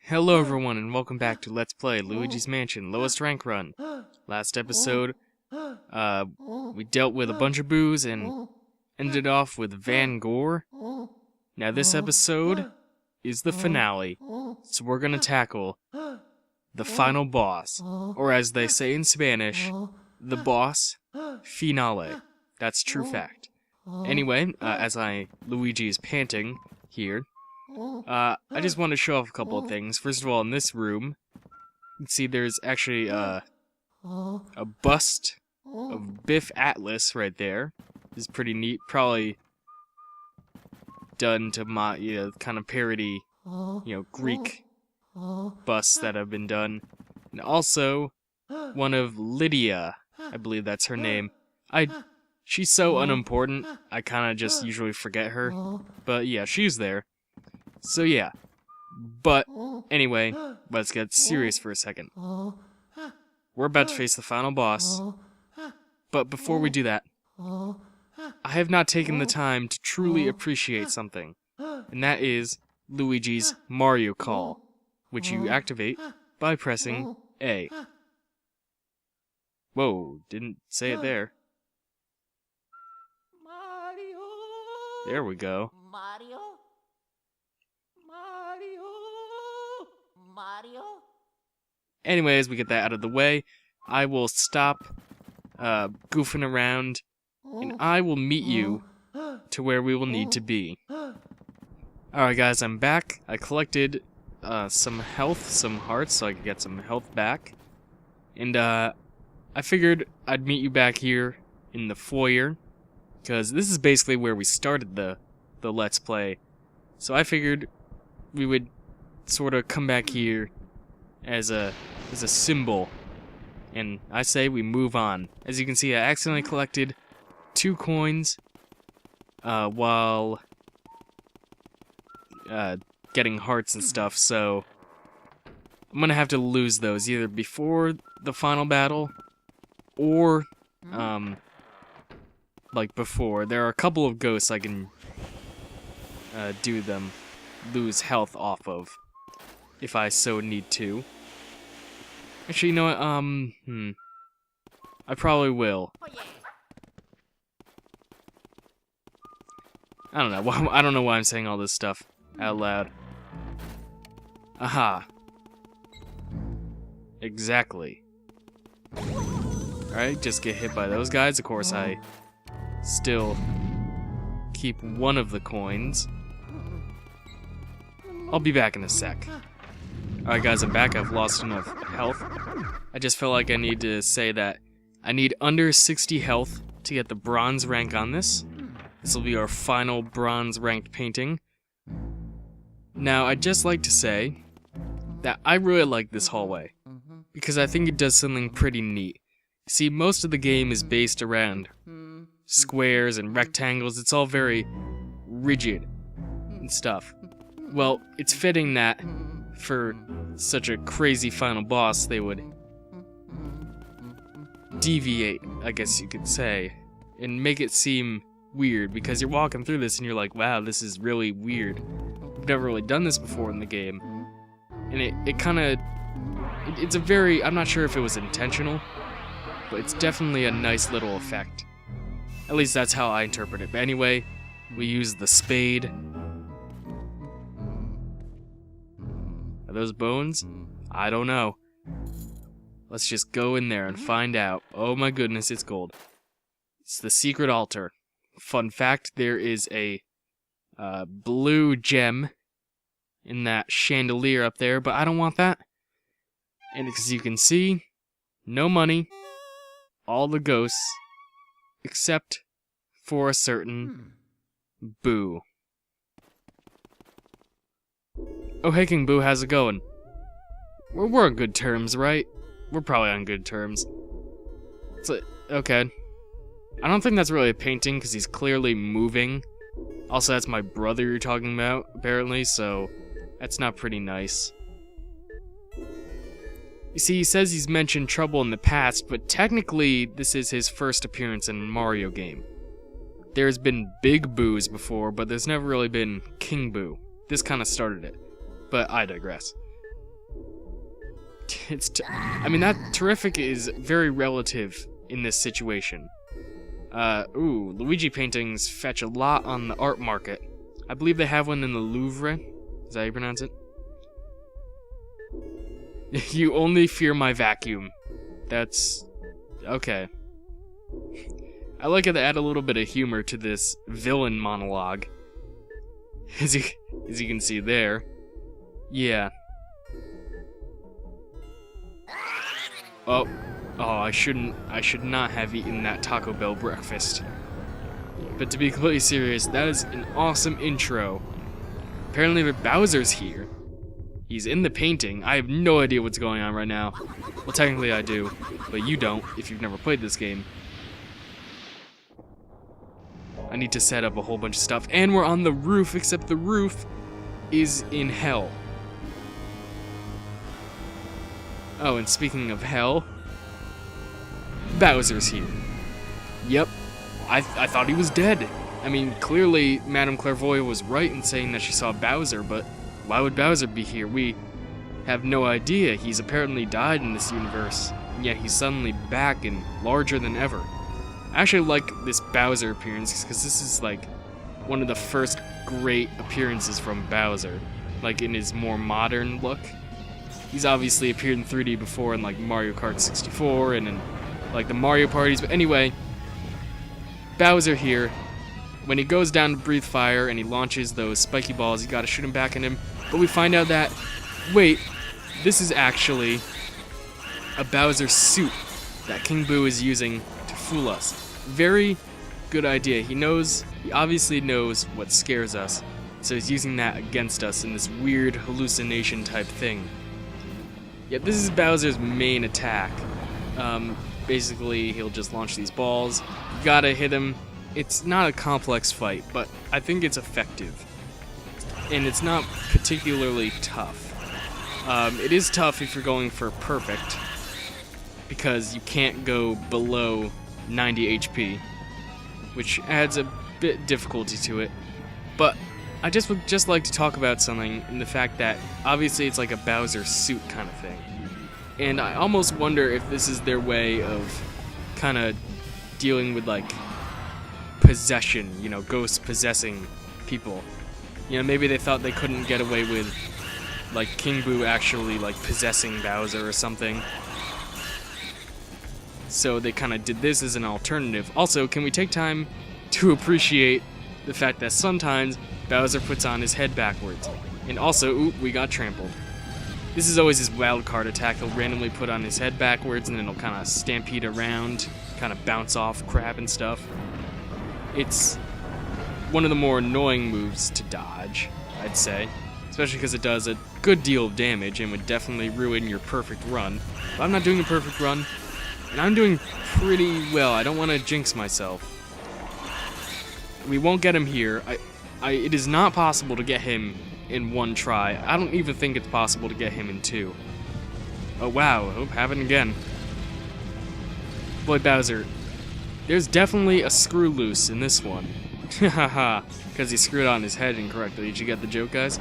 Hello everyone and welcome back to Let's Play Luigi's Mansion Lowest Rank Run. Last episode, we dealt with a bunch of boos and ended off with Van Gore. Now this episode is the finale, so we're gonna tackle the final boss, or as they say in Spanish, the boss finale. That's true fact. Anyway, as Luigi is panting here, I just want to show off a couple of things. First of all, in this room, you can see there's actually a bust of Biff Atlas right there. It's pretty neat. Probably done to kind of parody, Greek busts that have been done. And also, one of Lydia, I believe that's her name. She's so unimportant, I kind of just usually forget her. But yeah, she's there. So yeah, but anyway, let's get serious for a second. We're about to face the final boss, but before we do that, I have not taken the time to truly appreciate something, and that is Luigi's Mario Call, which you activate by pressing A. Whoa, didn't say it there. There we go. Anyways, we get that out of the way. I will stop goofing around, and I will meet you to where we will need to be. Alright guys, I'm back. I collected some health, some hearts, so I could get some health back. And I figured I'd meet you back here in the foyer, because this is basically where we started the Let's Play. So I figured we would sort of come back here as a symbol, and I say we move on. As you can see, I accidentally collected 2 coins while getting hearts and stuff, so I'm gonna have to lose those either before the final battle or like before. There are a couple of ghosts I can lose health off of if I so need to. Actually, you know what, I probably will. I don't know. I don't know why I'm saying all this stuff out loud. Aha. Exactly. Alright, just get hit by those guys. Of course, I still keep one of the coins. I'll be back in a sec. Alright guys, I'm back. I've lost enough health. I just felt like I need to say that I need under 60 health to get the bronze rank on this. This will be our final bronze ranked painting. Now, I'd just like to say that I really like this hallway, because I think it does something pretty neat. See, most of the game is based around squares and rectangles. It's all very rigid and stuff. Well, it's fitting that for such a crazy final boss, they would deviate, I guess you could say, and make it seem weird, because you're walking through this and you're like, wow, this is really weird. I've never really done this before in the game. And it kind of, it's a very, I'm not sure if it was intentional, but it's definitely a nice little effect. At least that's how I interpret it. But anyway, we use the spade. Are those bones? I don't know. Let's just go in there and find out. Oh my goodness, it's gold. It's the secret altar. Fun fact, there is a blue gem in that chandelier up there, but I don't want that. And as you can see, no money, all the ghosts, except for a certain Boo. Oh, hey King Boo, how's it going? We're on good terms, right? We're probably on good terms. Okay. I don't think that's really a painting, because he's clearly moving. Also, that's my brother you're talking about, apparently, so that's not pretty nice. You see, he says he's mentioned trouble in the past, but technically, this is his first appearance in a Mario game. There's been Big Boos before, but there's never really been King Boo. This kind of started it, but I digress. I mean, that terrific is very relative in this situation. Luigi paintings fetch a lot on the art market. I believe they have one in the Louvre. Is that how you pronounce it? You only fear my vacuum. That's... okay. I like how they add a little bit of humor to this villain monologue. As you can see there. Yeah. Oh, I should not have eaten that Taco Bell breakfast. But to be completely serious, that is an awesome intro. Apparently Bowser's here. He's in the painting. I have no idea what's going on right now. Well, technically I do, but you don't if you've never played this game. I need to set up a whole bunch of stuff, and we're on the roof, except the roof is in hell. Oh, and speaking of hell, Bowser's here. Yep, I thought he was dead. I mean, clearly Madame Clairvoyant was right in saying that she saw Bowser, but why would Bowser be here? We have no idea. He's apparently died in this universe, and yet he's suddenly back and larger than ever. I actually like this Bowser appearance because this is like one of the first great appearances from Bowser, like in his more modern look. He's obviously appeared in 3D before in like Mario Kart 64 and in like the Mario parties, but anyway, Bowser here. When he goes down to breathe fire and he launches those spiky balls, you gotta shoot him back at him. But we find out that, wait, this is actually a Bowser suit that King Boo is using to fool us. Very good idea. He obviously knows what scares us, so he's using that against us in this weird hallucination type thing. Yeah, this is Bowser's main attack. Basically, he'll just launch these balls. You gotta hit him. It's not a complex fight, but I think it's effective. And it's not particularly tough. It is tough if you're going for perfect, because you can't go below 90 HP, which adds a bit difficulty to it. But I would just like to talk about something in the fact that obviously it's like a Bowser suit kind of thing. And I almost wonder if this is their way of kind of dealing with like possession, you know, ghosts possessing people. You know, maybe they thought they couldn't get away with like King Boo actually like possessing Bowser or something. So they kind of did this as an alternative. Also, can we take time to appreciate the fact that sometimes Bowser puts on his head backwards? And also, oop, we got trampled. This is always his wild card attack. He'll randomly put on his head backwards and then he'll kind of stampede around, kind of bounce off crap and stuff. It's one of the more annoying moves to dodge, I'd say. Especially because it does a good deal of damage and would definitely ruin your perfect run. But I'm not doing a perfect run, and I'm doing pretty well. I don't want to jinx myself. We won't get him here. It is not possible to get him in one try. I don't even think it's possible to get him in two. Oh wow, oh, happened again. Boy, Bowser, there's definitely a screw loose in this one. Haha, because he screwed on his head incorrectly. Did you get the joke, guys?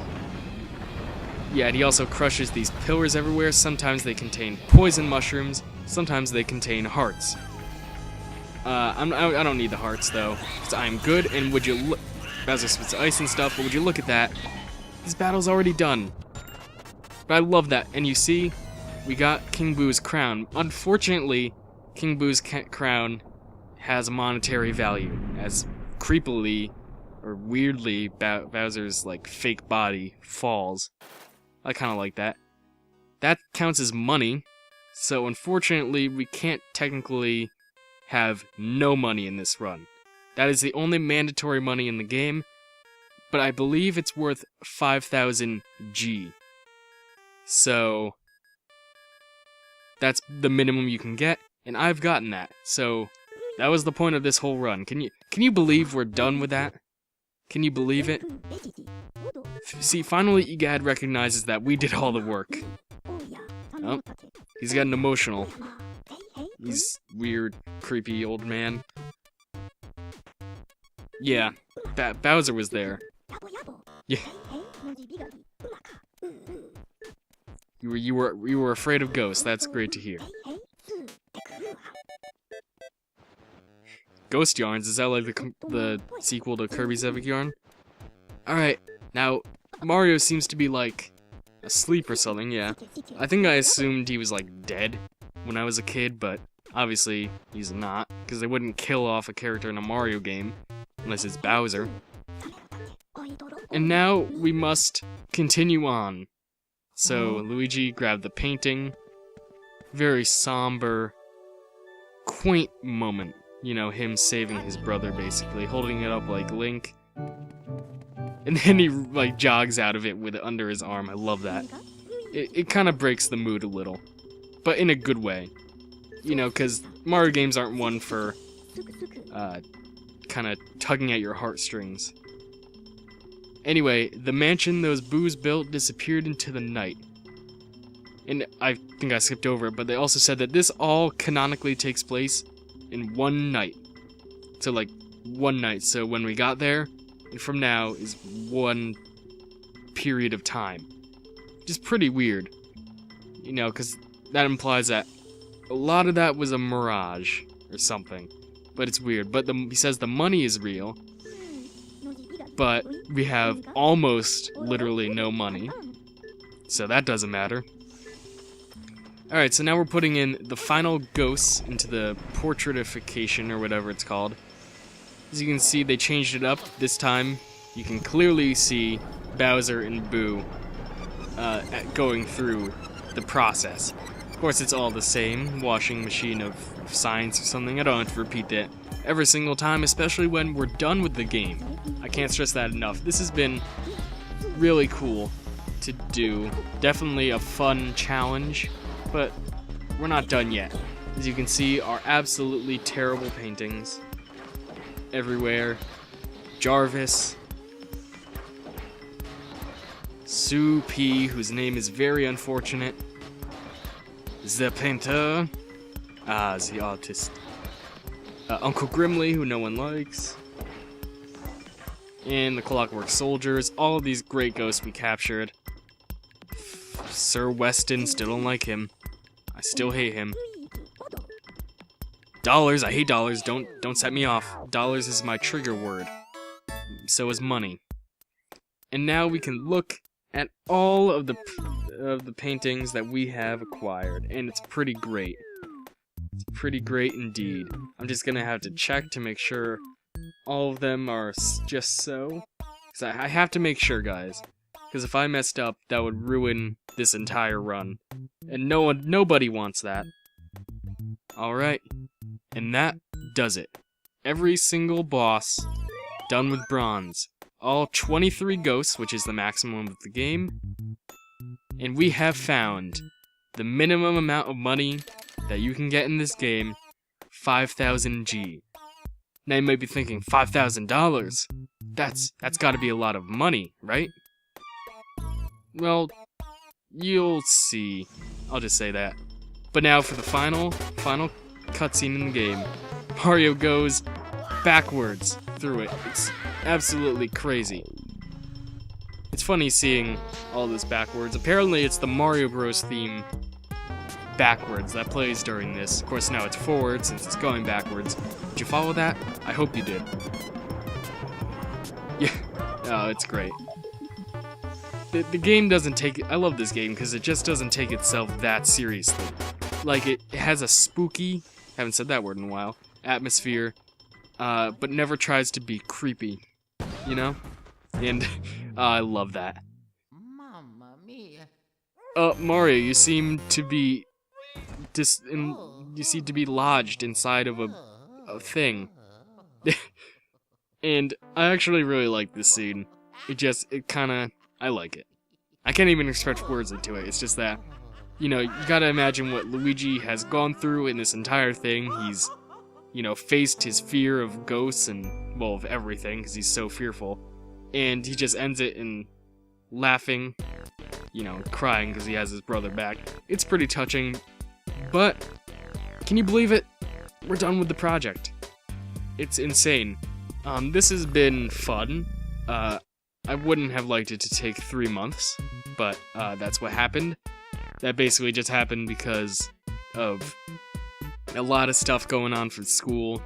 Yeah, and he also crushes these pillars everywhere. Sometimes they contain poison mushrooms, sometimes they contain hearts. I don't need the hearts, though, because I'm good, and would you look... Bowser spits ice and stuff, but would you look at that? This battle's already done. But I love that, and you see, we got King Boo's crown. Unfortunately, King Boo's crown has a monetary value, as creepily, or weirdly, Bowser's, like, fake body falls. I kind of like that. That counts as money, so unfortunately, we can't technically have no money in this run. That is the only mandatory money in the game, but I believe it's worth 5,000 G. So that's the minimum you can get, and I've gotten that. So that was the point of this whole run. Can you believe we're done with that? Can you believe it? See, finally Egad recognizes that we did all the work. Oh, he's getting emotional. He's weird, creepy old man. Yeah, Bowser was there. Yeah. You were afraid of ghosts. That's great to hear. Ghost Yarns, is that like the sequel to Kirby's Epic Yarn? Alright, now, Mario seems to be like asleep or something, yeah. I think I assumed he was like dead when I was a kid, but obviously he's not, because they wouldn't kill off a character in a Mario game, unless it's Bowser. And now we must continue on. So Luigi grabbed the painting, very somber, quaint moment. You know, him saving his brother, basically, holding it up like Link. And then he, like, jogs out of it with it under his arm. I love that. It kind of breaks the mood a little. But in a good way. You know, because Mario games aren't one for, kind of tugging at your heartstrings. Anyway, the mansion those boos built disappeared into the night. And I think I skipped over it, but they also said that this all canonically takes place in one night. So like one night. So when we got there, and from now is one period of time. Which is pretty weird. You know, because that implies that a lot of that was a mirage or something. But it's weird. But he says the money is real. But we have almost literally no money. So that doesn't matter. Alright, so now we're putting in the final ghosts into the portraitification, or whatever it's called. As you can see, they changed it up. This time, you can clearly see Bowser and Boo going through the process. Of course, it's all the same, washing machine of science or something. I don't have to repeat that every single time, especially when we're done with the game. I can't stress that enough. This has been really cool to do. Definitely a fun challenge. But we're not done yet. As you can see, our absolutely terrible paintings everywhere. Jarvis, Sue P, whose name is very unfortunate, the painter, the artist, Uncle Grimly, who no one likes, and the Clockwork Soldiers, all of these great ghosts we captured. Sir Weston, still don't like him. I still hate him. Dollars, I hate dollars. Don't set me off. Dollars is my trigger word. So is money. And now we can look at all of the paintings that we have acquired, and it's pretty great. It's pretty great indeed. I'm just gonna have to check to make sure all of them are just so. Because I have to make sure, guys. Because if I messed up, that would ruin this entire run. And nobody wants that. Alright. And that does it. Every single boss done with bronze. All 23 ghosts, which is the maximum of the game. And we have found the minimum amount of money that you can get in this game, 5,000 G. Now you might be thinking, $5,000? That's gotta be a lot of money, right? Well, you'll see. I'll just say that. But now for the final cutscene in the game. Mario goes backwards through it. It's absolutely crazy. It's funny seeing all this backwards. Apparently it's the Mario Bros. Theme backwards that plays during this. Of course now it's forward since it's going backwards. Did you follow that? I hope you did. Yeah. Oh, it's great. The game doesn't take... I love this game because it just doesn't take itself that seriously. Like, it has a spooky, haven't said that word in a while, atmosphere, but never tries to be creepy, you know? And I love that. Mamma mia. Mario, you seem to be... you seem to be lodged inside of a thing. And I actually really like this scene. It kinda... I like it. I can't even express words into it. It's just that, you know, you gotta imagine what Luigi has gone through in this entire thing. He's, you know, faced his fear of ghosts and, well, of everything, because he's so fearful. And he just ends it in laughing, you know, crying because he has his brother back. It's pretty touching, but can you believe it? We're done with the project. It's insane. This has been fun. I wouldn't have liked it to take 3 months, but that's what happened. that basically just happened because of a lot of stuff going on for school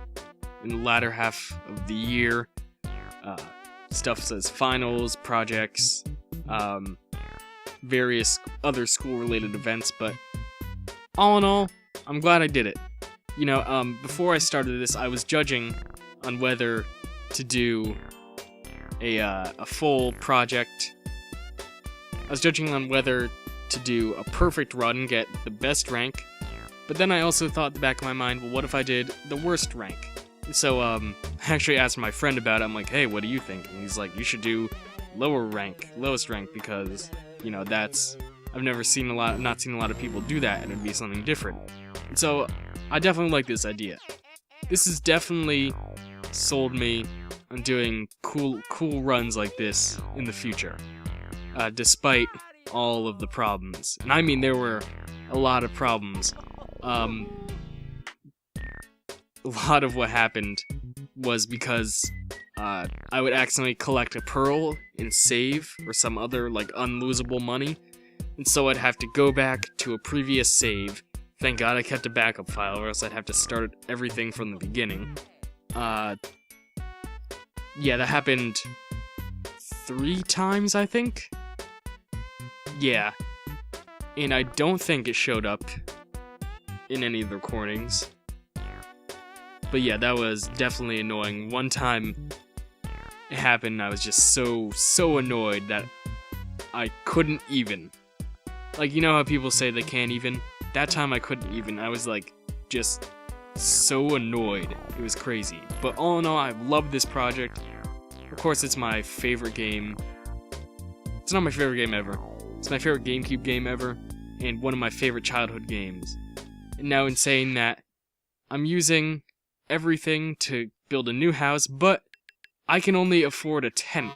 in the latter half of the year. Stuff says finals, projects, various other school-related events, but all in all, I'm glad I did it. You know, before I started this, I was judging on whether to do a full project. I was judging on whether to do a perfect run, get the best rank, but then I also thought in the back of my mind, well, what if I did the worst rank? So, I actually asked my friend about it. I'm like, hey, what do you think? And he's like, you should do lowest rank, because, you know, I've not seen a lot of people do that, and it'd be something different. And so, I definitely like this idea. This has definitely sold me on doing cool runs like this in the future, despite all of the problems. And I mean, there were a lot of problems. A lot of what happened was because I would accidentally collect a pearl and save, or some other like unlosable money, and so I'd have to go back to a previous save. Thank God I kept a backup file, or else I'd have to start everything from the beginning. Yeah, that happened 3 times, I think? Yeah. And I don't think it showed up in any of the recordings. But yeah, that was definitely annoying. One time it happened, I was just so annoyed that I couldn't even. Like, you know how people say they can't even? That time I couldn't even. I was like, just so annoyed. It was crazy. But all in all, I love this project. Of course, it's my favorite game. It's not my favorite game ever. It's my favorite GameCube game ever, and one of my favorite childhood games. And now in saying that, I'm using everything to build a new house, but I can only afford a 10.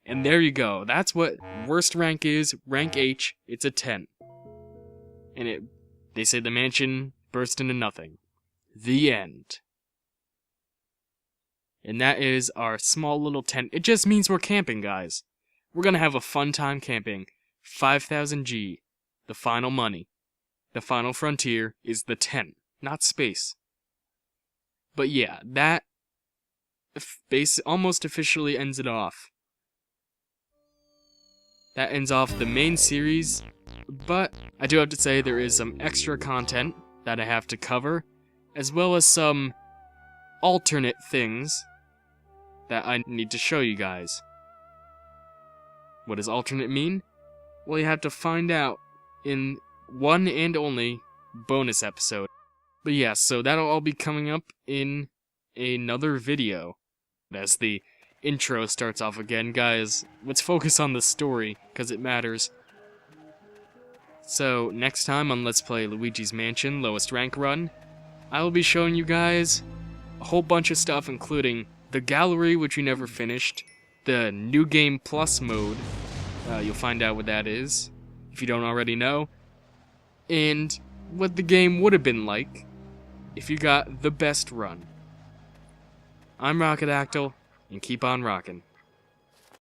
And there you go. That's what worst rank is. Rank H, it's a 10. And they say the mansion burst into nothing. The end. And that is our small little tent. It just means we're camping, guys. We're gonna have a fun time camping. 5,000 G. The final money. The final frontier is the tent, not space. But yeah, that almost officially ends it off. That ends off the main series, but I do have to say there is some extra content that I have to cover, as well as some alternate things that I need to show you guys. What does alternate mean? Well, you have to find out in one and only bonus episode. But yeah, so that'll all be coming up in another video. As the intro starts off again, guys, let's focus on the story, because it matters. So, next time on Let's Play Luigi's Mansion Lowest Rank Run, I will be showing you guys a whole bunch of stuff, including the gallery, which we never finished, the New Game Plus mode, you'll find out what that is, if you don't already know, and what the game would have been like if you got the best run. I'm Rocketactyl, and keep on rockin'.